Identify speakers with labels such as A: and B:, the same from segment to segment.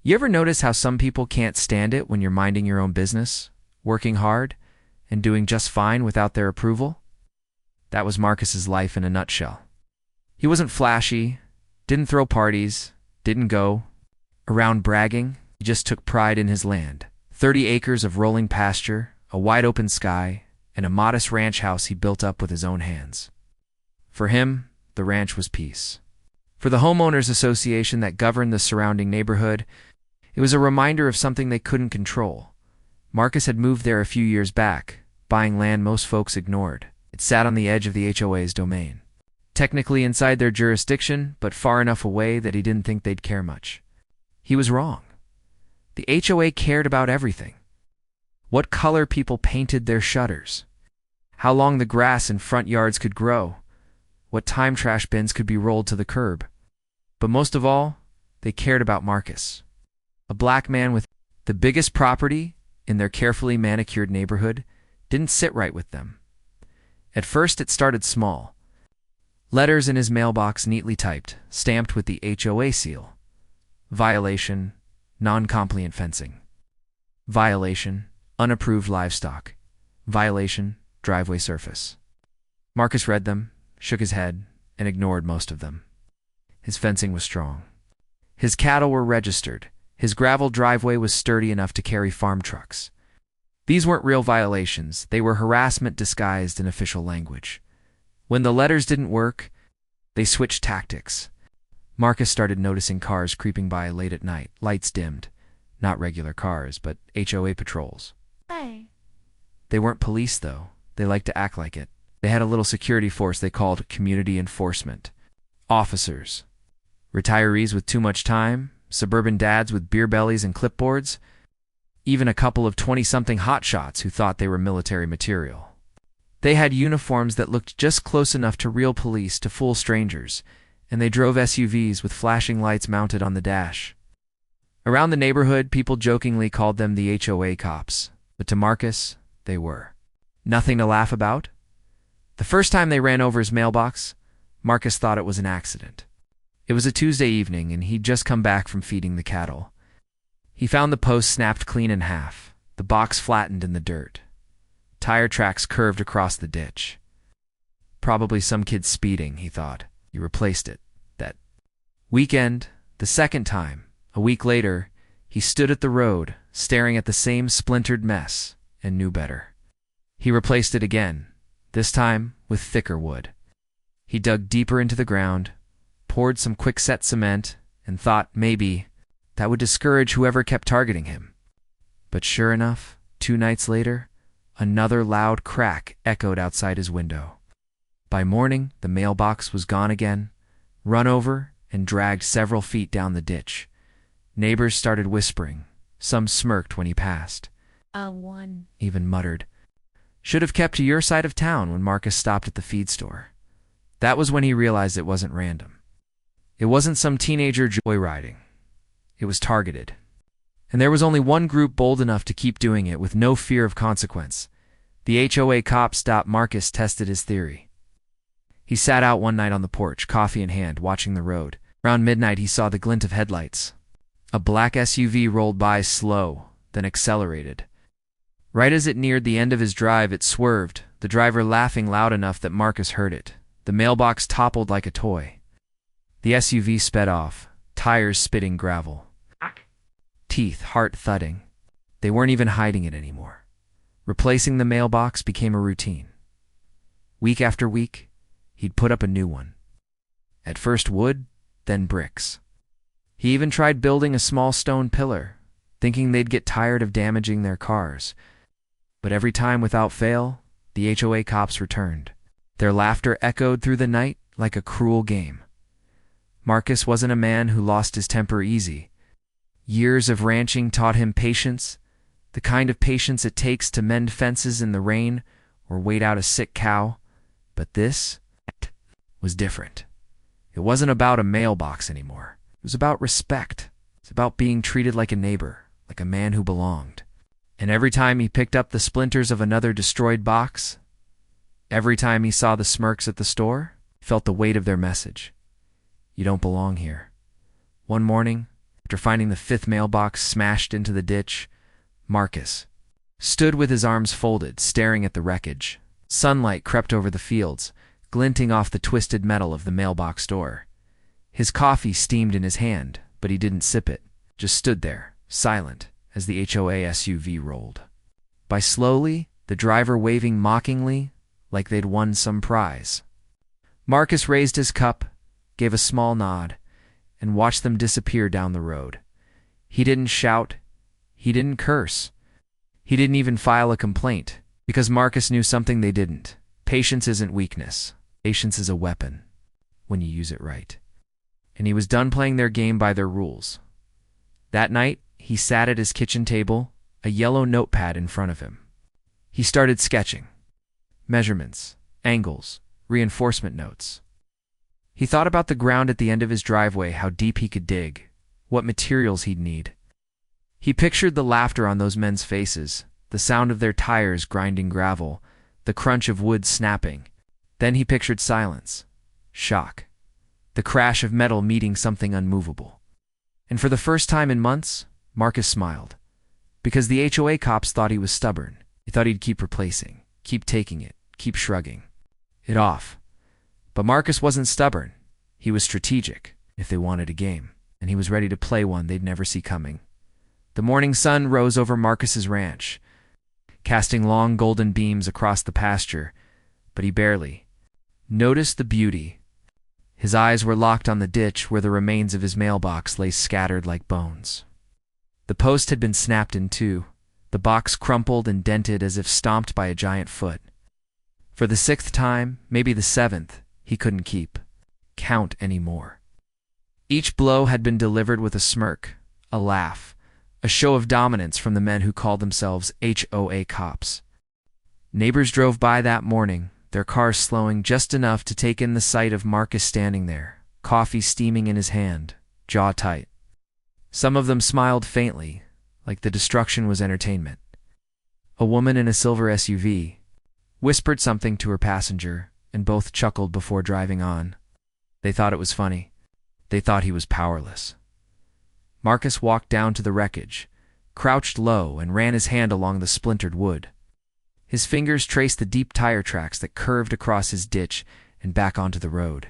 A: You ever notice how some people can't stand it when you're minding your own business, working hard, and doing just fine without their approval? That was Marcus's life in a nutshell. He wasn't flashy, didn't throw parties, didn't go around bragging. He just took pride in his land. 30 acres of rolling pasture, a wide-open sky, and a modest ranch house he built up with his own hands. For him, the ranch was peace. For the homeowners association that governed the surrounding neighborhood, it was a reminder of something they couldn't control. Marcus had moved there a few years back, buying land most folks ignored. It sat on the edge of the HOA's domain. Technically inside their jurisdiction, but far enough away that he didn't think they'd care much. He was wrong. The HOA cared about everything. What color people painted their shutters, how long the grass in front yards could grow, what time trash bins could be rolled to the curb. But most of all, they cared about Marcus, a black man with the biggest property in their carefully manicured neighborhood. Didn't sit right with them. At first it started small. Letters in his mailbox neatly typed, stamped with the HOA seal. Violation, non-compliant fencing. Violation, unapproved livestock. Violation, driveway surface. Marcus read them, shook his head, and ignored most of them. His fencing was strong. His cattle were registered. His gravel driveway was sturdy enough to carry farm trucks. These weren't real violations. They were harassment disguised in official language. When the letters didn't work, they switched tactics. Marcus started noticing cars creeping by late at night, lights dimmed. Not regular cars, but HOA patrols.
B: Hey.
A: They weren't police, though. They liked to act like it. They had a little security force they called community enforcement. Officers. Retirees with too much time, suburban dads with beer bellies and clipboards, even a couple of 20-something hotshots who thought they were military material. They had uniforms that looked just close enough to real police to fool strangers, and they drove SUVs with flashing lights mounted on the dash. Around the neighborhood, people jokingly called them the HOA cops, but to Marcus, they were. Nothing to laugh about? The first time they ran over his mailbox, Marcus thought it was an accident. It was a Tuesday evening, and he'd just come back from feeding the cattle. He found the post snapped clean in half, the box flattened in the dirt. Tire tracks curved across the ditch. Probably some kid speeding, he thought. He replaced it. That weekend, the second time, a week later, he stood at the road, staring at the same splintered mess, and knew better. He replaced it again, this time with thicker wood. He dug deeper into the ground, poured some quickset cement, and thought maybe that would discourage whoever kept targeting him. But sure enough, 2 nights later, another loud crack echoed outside his window. By morning, the mailbox was gone again, run over and dragged several feet down the ditch. Neighbors started whispering. Some smirked when he passed.
B: One.
A: Even muttered, "Should have kept to your side of town," when Marcus stopped at the feed store. That was when he realized it wasn't random. It wasn't some teenager joyriding. It was targeted. And there was only one group bold enough to keep doing it with no fear of consequence. The HOA cops. Marcus tested his theory. He sat out one night on the porch, coffee in hand, watching the road. Around midnight he saw the glint of headlights. A black SUV rolled by slow, then accelerated. Right as it neared the end of his drive, it swerved, the driver laughing loud enough that Marcus heard it. The mailbox toppled like a toy. The SUV sped off, tires spitting gravel. Teeth, heart thudding. They weren't even hiding it anymore. Replacing the mailbox became a routine. Week after week, he'd put up a new one. At first wood, then bricks. He even tried building a small stone pillar, thinking they'd get tired of damaging their cars. But every time without fail, the HOA cops returned. Their laughter echoed through the night like a cruel game. Marcus wasn't a man who lost his temper easy. Years of ranching taught him patience, the kind of patience it takes to mend fences in the rain or wait out a sick cow. But this was different. It wasn't about a mailbox anymore. It was about respect. It was about being treated like a neighbor, like a man who belonged. And every time he picked up the splinters of another destroyed box, every time he saw the smirks at the store, he felt the weight of their message. You don't belong here. One morning, After finding the fifth mailbox smashed into the ditch, Marcus stood with his arms folded, staring at the wreckage. Sunlight crept over the fields, glinting off the twisted metal of the mailbox door. His coffee steamed in his hand, but he didn't sip it, just stood there, silent, as the HOA SUV rolled by slowly, the driver waving mockingly like they'd won some prize. Marcus raised his cup, gave a small nod, and watched them disappear down the road. He didn't shout. He didn't curse. He didn't even file a complaint, because Marcus knew something they didn't. Patience isn't weakness. Patience is a weapon, when you use it right. And he was done playing their game by their rules. That night, he sat at his kitchen table, a yellow notepad in front of him. He started sketching. Measurements, angles, reinforcement notes. He thought about the ground at the end of his driveway, how deep he could dig, what materials he'd need. He pictured the laughter on those men's faces, the sound of their tires grinding gravel, the crunch of wood snapping. Then he pictured silence, shock, the crash of metal meeting something unmovable. And for the first time in months, Marcus smiled. Because the HOA cops thought he was stubborn. They thought he'd keep replacing, keep taking it, keep shrugging it off. But Marcus wasn't stubborn. He was strategic, if they wanted a game, and he was ready to play one they'd never see coming. The morning sun rose over Marcus's ranch, casting long golden beams across the pasture, but he barely noticed the beauty. His eyes were locked on the ditch where the remains of his mailbox lay scattered like bones. The post had been snapped in two, the box crumpled and dented as if stomped by a giant foot. For the sixth time, maybe the seventh, he couldn't count anymore. Each blow had been delivered with a smirk, a laugh, a show of dominance from the men who called themselves HOA cops. Neighbors drove by that morning, their cars slowing just enough to take in the sight of Marcus standing there, coffee steaming in his hand, jaw tight. Some of them smiled faintly, like the destruction was entertainment. A woman in a silver SUV whispered something to her passenger, and both chuckled before driving on. They thought it was funny. They thought he was powerless. Marcus walked down to the wreckage, crouched low, and ran his hand along the splintered wood. His fingers traced the deep tire tracks that curved across his ditch and back onto the road.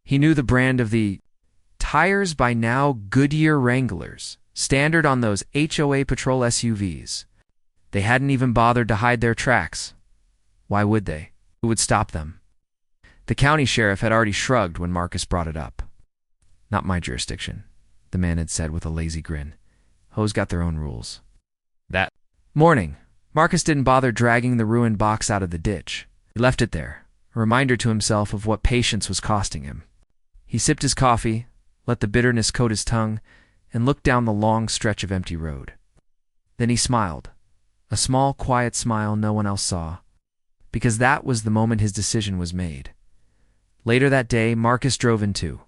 A: He knew the brand of the tires by now, Goodyear Wranglers, standard on those HOA patrol SUVs. They hadn't even bothered to hide their tracks. Why would they? Who would stop them? The county sheriff had already shrugged when Marcus brought it up. Not my jurisdiction, the man had said with a lazy grin. HOA's got their own rules. That morning, Marcus didn't bother dragging the ruined box out of the ditch. He left it there, a reminder to himself of what patience was costing him. He sipped his coffee, let the bitterness coat his tongue, and looked down the long stretch of empty road. Then he smiled, a small, quiet smile no one else saw, because that was the moment his decision was made. Later that day, Marcus drove into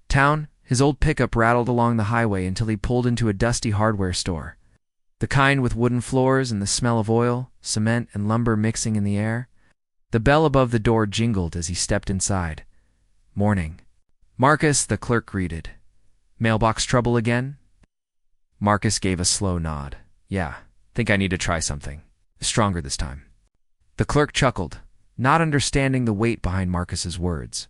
A: town. His old pickup rattled along the highway until he pulled into a dusty hardware store. The kind with wooden floors and the smell of oil, cement, and lumber mixing in the air. The bell above the door jingled as he stepped inside. Morning. Marcus, the clerk greeted. Mailbox trouble again? Marcus gave a slow nod. Yeah, think I need to try something. Stronger this time. The clerk chuckled, not understanding the weight behind Marcus's words.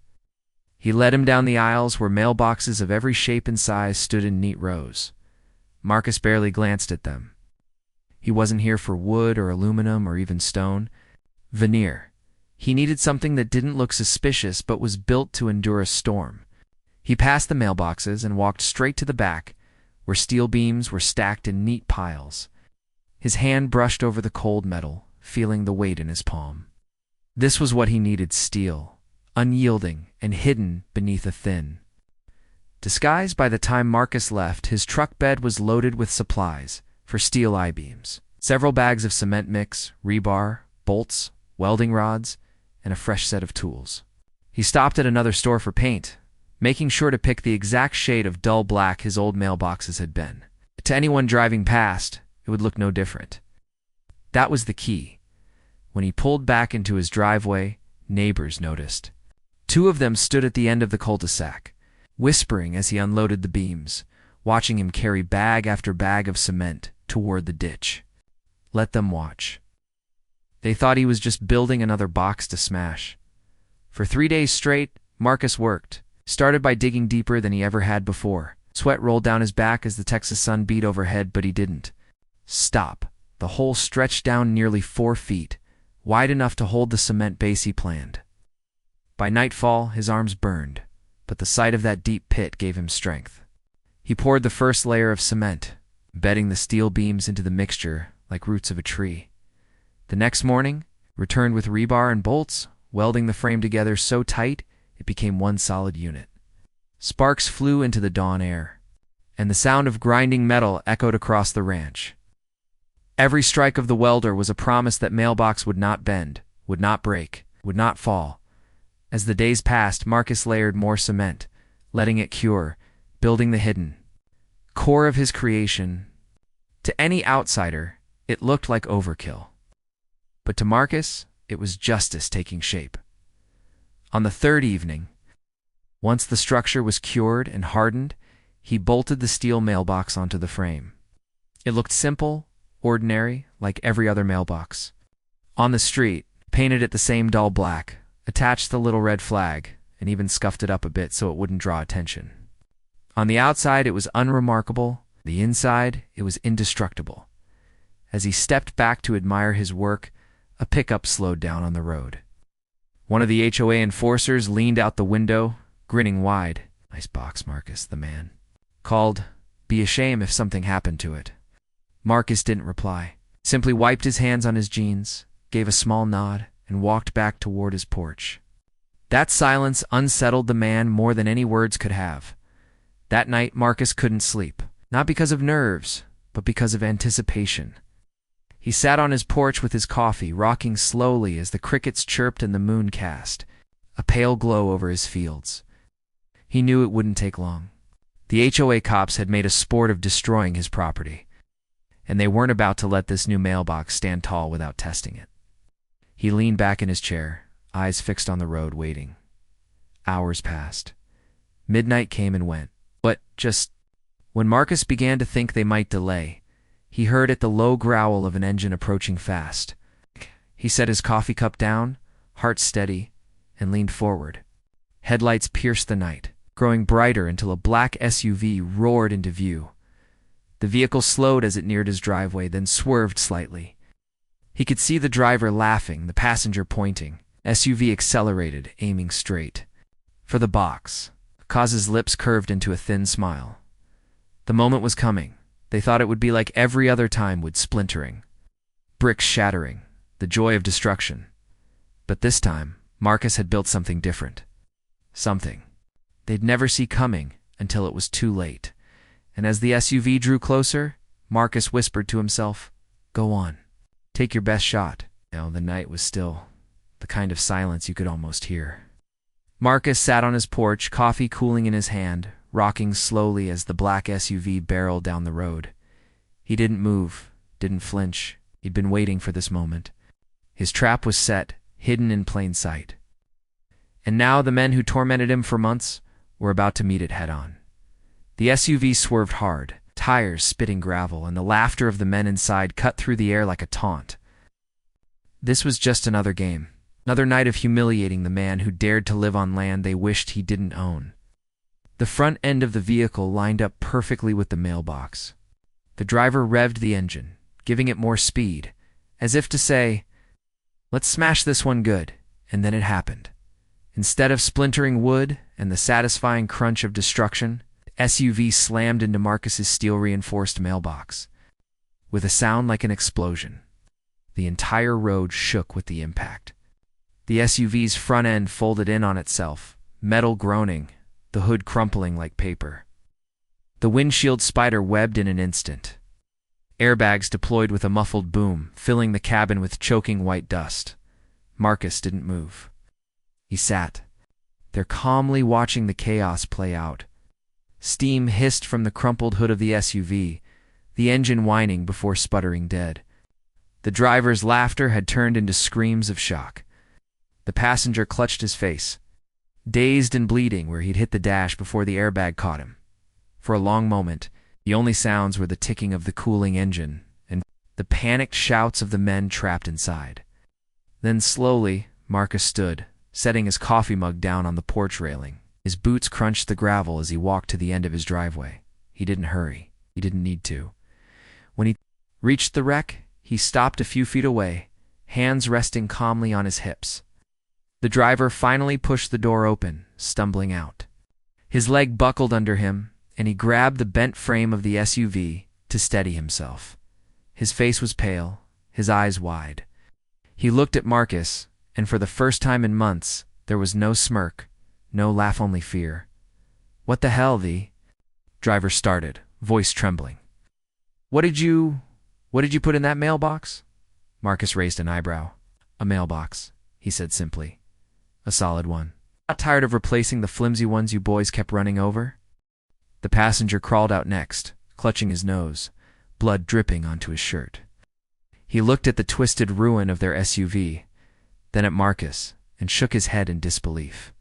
A: He led him down the aisles where mailboxes of every shape and size stood in neat rows. Marcus barely glanced at them. He wasn't here for wood or aluminum or even stone. Veneer. He needed something that didn't look suspicious but was built to endure a storm. He passed the mailboxes and walked straight to the back, where steel beams were stacked in neat piles. His hand brushed over the cold metal, feeling the weight in his palm. This was what he needed: steel, unyielding and hidden beneath a thin. Disguised by the time Marcus left, his truck bed was loaded with supplies for steel I-beams, several bags of cement mix, rebar, bolts, welding rods, and a fresh set of tools. He stopped at another store for paint, making sure to pick the exact shade of dull black his old mailboxes had been. To anyone driving past, it would look no different. That was the key. When he pulled back into his driveway, neighbors noticed. Two of them stood at the end of the cul-de-sac, whispering as he unloaded the beams. watching him carry bag after bag of cement toward the ditch. Let them watch. They thought he was just building another box to smash. For 3 days straight, Marcus worked. Started by digging deeper than he ever had before. Sweat rolled down his back as the Texas sun beat overhead, but he didn't stop. The hole stretched down nearly 4 feet, wide enough to hold the cement base he planned. By nightfall, his arms burned, but the sight of that deep pit gave him strength. He poured the first layer of cement, embedding the steel beams into the mixture like roots of a tree. The next morning, returned with rebar and bolts, welding the frame together so tight it became one solid unit. Sparks flew into the dawn air, and the sound of grinding metal echoed across the ranch. Every strike of the welder was a promise that Mailbox would not bend, would not break, would not fall. As the days passed, Marcus layered more cement, letting it cure, building the hidden core of his creation. To any outsider, it looked like overkill. But to Marcus, it was justice taking shape. On the third evening, once the structure was cured and hardened, he bolted the steel mailbox onto the frame. It looked simple, ordinary, like every other mailbox. On the street, painted it the same dull black, attached the little red flag, and even scuffed it up a bit so it wouldn't draw attention. On the outside, it was unremarkable. The inside, it was indestructible. As he stepped back to admire his work, a pickup slowed down on the road. One of the HOA enforcers leaned out the window, grinning wide. "Nice box, Marcus," the man called. "Be a shame if something happened to it." Marcus didn't reply, simply wiped his hands on his jeans, gave a small nod, and walked back toward his porch. That silence unsettled the man more than any words could have. That night, Marcus couldn't sleep, not because of nerves, but because of anticipation. He sat on his porch with his coffee, rocking slowly as the crickets chirped and the moon cast a pale glow over his fields. He knew it wouldn't take long. The HOA cops had made a sport of destroying his property, and they weren't about to let this new mailbox stand tall without testing it. He leaned back in his chair, eyes fixed on the road, waiting. Hours passed. Midnight came and went. But just when Marcus began to think they might delay, he heard the low growl of an engine approaching fast. He set his coffee cup down, heart steady, and leaned forward. Headlights pierced the night, growing brighter until a black SUV roared into view. The vehicle slowed as it neared his driveway, then swerved slightly. He could see the driver laughing, the passenger pointing. SUV accelerated, aiming straight for the box. Kaz's lips curved into a thin smile. The moment was coming. They thought it would be like every other time, wood splintering, bricks shattering, the joy of destruction. But this time, Marcus had built something different. Something they'd never see coming until it was too late. And as the SUV drew closer, Marcus whispered to himself, "Go on. Take your best shot." Now the night was still, the kind of silence you could almost hear. Marcus sat on his porch, coffee cooling in his hand, rocking slowly as the black SUV barreled down the road. He didn't move, didn't flinch. He'd been waiting for this moment. His trap was set, hidden in plain sight. And now the men who tormented him for months were about to meet it head-on. The SUV swerved hard, tires spitting gravel, and the laughter of the men inside cut through the air like a taunt. This was just another game. Another night of humiliating the man who dared to live on land they wished he didn't own. The front end of the vehicle lined up perfectly with the mailbox. The driver revved the engine, giving it more speed, as if to say, "Let's smash this one good." And then it happened. Instead of splintering wood and the satisfying crunch of destruction, the SUV slammed into Marcus's steel-reinforced mailbox. With a sound like an explosion, the entire road shook with the impact. The SUV's front end folded in on itself, metal groaning, the hood crumpling like paper. The windshield spider webbed in an instant. Airbags deployed with a muffled boom, filling the cabin with choking white dust. Marcus didn't move. He sat there calmly watching the chaos play out. Steam hissed from the crumpled hood of the SUV, the engine whining before sputtering dead. The driver's laughter had turned into screams of shock. The passenger clutched his face, dazed and bleeding where he'd hit the dash before the airbag caught him. For a long moment, the only sounds were the ticking of the cooling engine and the panicked shouts of the men trapped inside. Then slowly, Marcus stood, setting his coffee mug down on the porch railing. His boots crunched the gravel as he walked to the end of his driveway. He didn't hurry. He didn't need to. When he reached the wreck, he stopped a few feet away, hands resting calmly on his hips. The driver finally pushed the door open, stumbling out. His leg buckled under him, and he grabbed the bent frame of the SUV to steady himself. His face was pale, his eyes wide. He looked at Marcus, and for the first time in months, there was no smirk, no laugh, only fear. "What the hell, the?" Driver started, voice trembling. What did you put in that mailbox?" Marcus raised an eyebrow. "A mailbox," he said simply. "A solid one. Not tired of replacing the flimsy ones you boys kept running over?" The passenger crawled out next, clutching his nose, blood dripping onto his shirt. He looked at the twisted ruin of their SUV, then at Marcus, and shook his head in disbelief.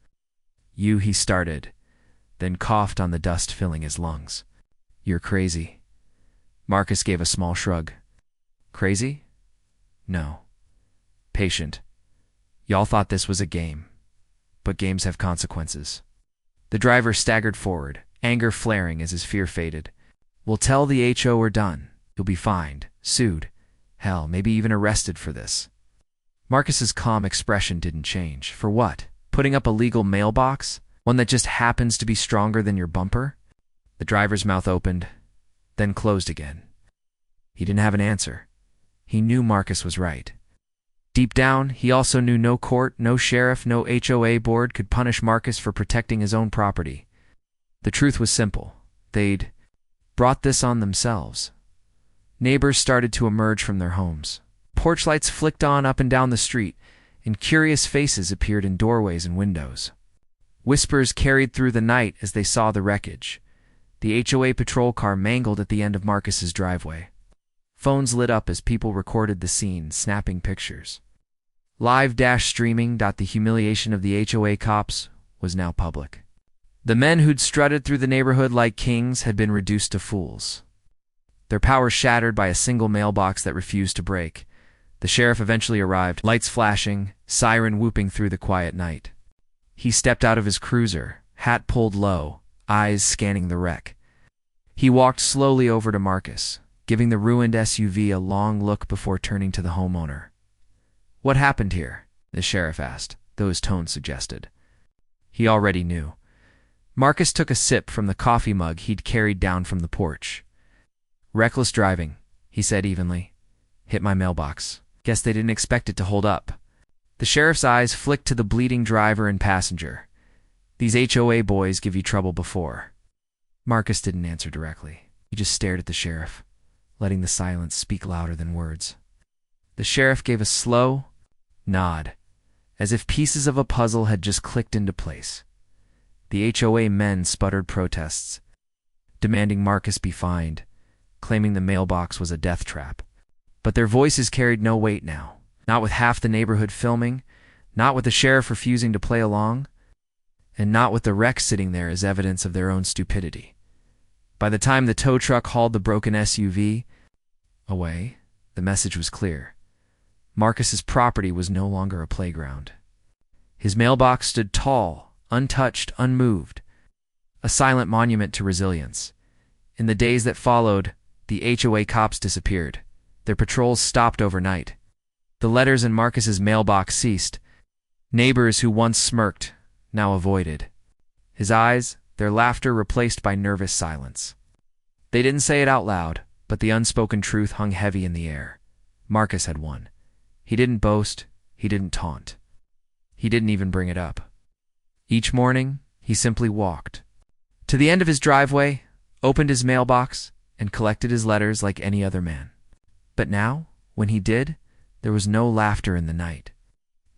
A: He started, then coughed on the dust filling his lungs. "You're crazy." Marcus gave a small shrug. "Crazy? No. Patient. Y'all thought this was a game. But games have consequences." The driver staggered forward, anger flaring as his fear faded. "We'll tell the HO we're done. You'll be fined, sued, hell, maybe even arrested for this." Marcus's calm expression didn't change. For what? Putting up a legal mailbox? One that just happens to be stronger than your bumper? The driver's mouth opened, then closed again. He didn't have an answer. He knew Marcus was right. Deep down, he also knew no court, no sheriff, no HOA board could punish Marcus for protecting his own property. The truth was simple. They'd brought this on themselves. Neighbors started to emerge from their homes. Porch lights flicked on up and down the street, and curious faces appeared in doorways and windows. Whispers carried through the night as they saw the wreckage. The HOA patrol car mangled at the end of Marcus's driveway. Phones lit up as people recorded the scene, snapping pictures. Live streaming. The humiliation of the HOA cops was now public. The men who'd strutted through the neighborhood like kings had been reduced to fools. Their power shattered by a single mailbox that refused to break. The sheriff eventually arrived, lights flashing, siren whooping through the quiet night. He stepped out of his cruiser, hat pulled low, eyes scanning the wreck. He walked slowly over to Marcus, giving the ruined SUV a long look before turning to the homeowner. "What happened here?" the sheriff asked, though his tone suggested. He already knew. Marcus took a sip from the coffee mug he'd carried down from the porch. "Reckless driving," he said evenly. "Hit my mailbox. Guess they didn't expect it to hold up." The sheriff's eyes flicked to the bleeding driver and passenger. "These HOA boys give you trouble before." Marcus didn't answer directly. He just stared at the sheriff, letting the silence speak louder than words. The sheriff gave a slow nod, as if pieces of a puzzle had just clicked into place. The HOA men sputtered protests, demanding Marcus be fined, claiming the mailbox was a death trap. But their voices carried no weight now, not with half the neighborhood filming, not with the sheriff refusing to play along, and not with the wreck sitting there as evidence of their own stupidity. By the time the tow truck hauled the broken SUV away, the message was clear. Marcus's property was no longer a playground. His mailbox stood tall, untouched, unmoved, a silent monument to resilience. In the days that followed, the HOA cops disappeared. Their patrols stopped overnight. The letters in Marcus's mailbox ceased. Neighbors who once smirked now avoided. His eyes, their laughter replaced by nervous silence. They didn't say it out loud, but the unspoken truth hung heavy in the air. Marcus had won. He didn't boast. He didn't taunt. He didn't even bring it up. Each morning, he simply walked to the end of his driveway, opened his mailbox, and collected his letters like any other man. But now, when he did, there was no laughter in the night.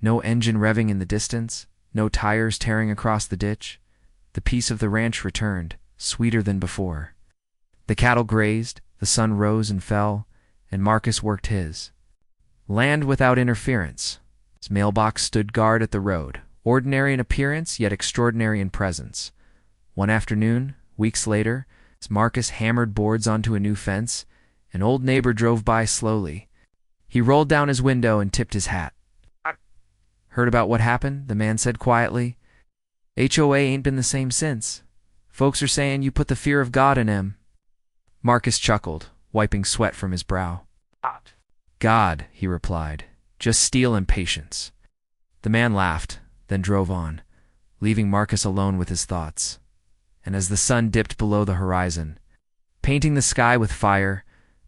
A: No engine revving in the distance, no tires tearing across the ditch. The peace of the ranch returned, sweeter than before. The cattle grazed, the sun rose and fell, and Marcus worked his land without interference. His mailbox stood guard at the road, ordinary in appearance yet extraordinary in presence. One afternoon, weeks later, Marcus hammered boards onto a new fence. An old neighbor drove by slowly. He rolled down his window and tipped his hat. "Heard about what happened?" the man said quietly. "HOA ain't been the same since. Folks are saying you put the fear of God in him." Marcus chuckled, wiping sweat from his brow. "God," he replied, "just steel and patience." The man laughed, then drove on, leaving Marcus alone with his thoughts. And as the sun dipped below the horizon, painting the sky with fire,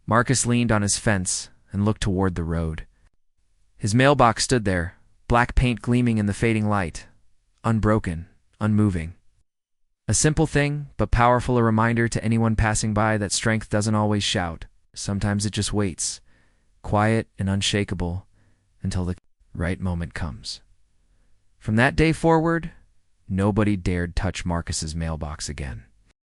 A: Marcus leaned on his fence and looked toward the road. His mailbox stood there, black paint gleaming in the fading light, unbroken, unmoving. A simple thing, but powerful, a reminder to anyone passing by that strength doesn't always shout. Sometimes it just waits, quiet and unshakable, until the right moment comes. From that day forward, nobody dared touch Marcus's mailbox again.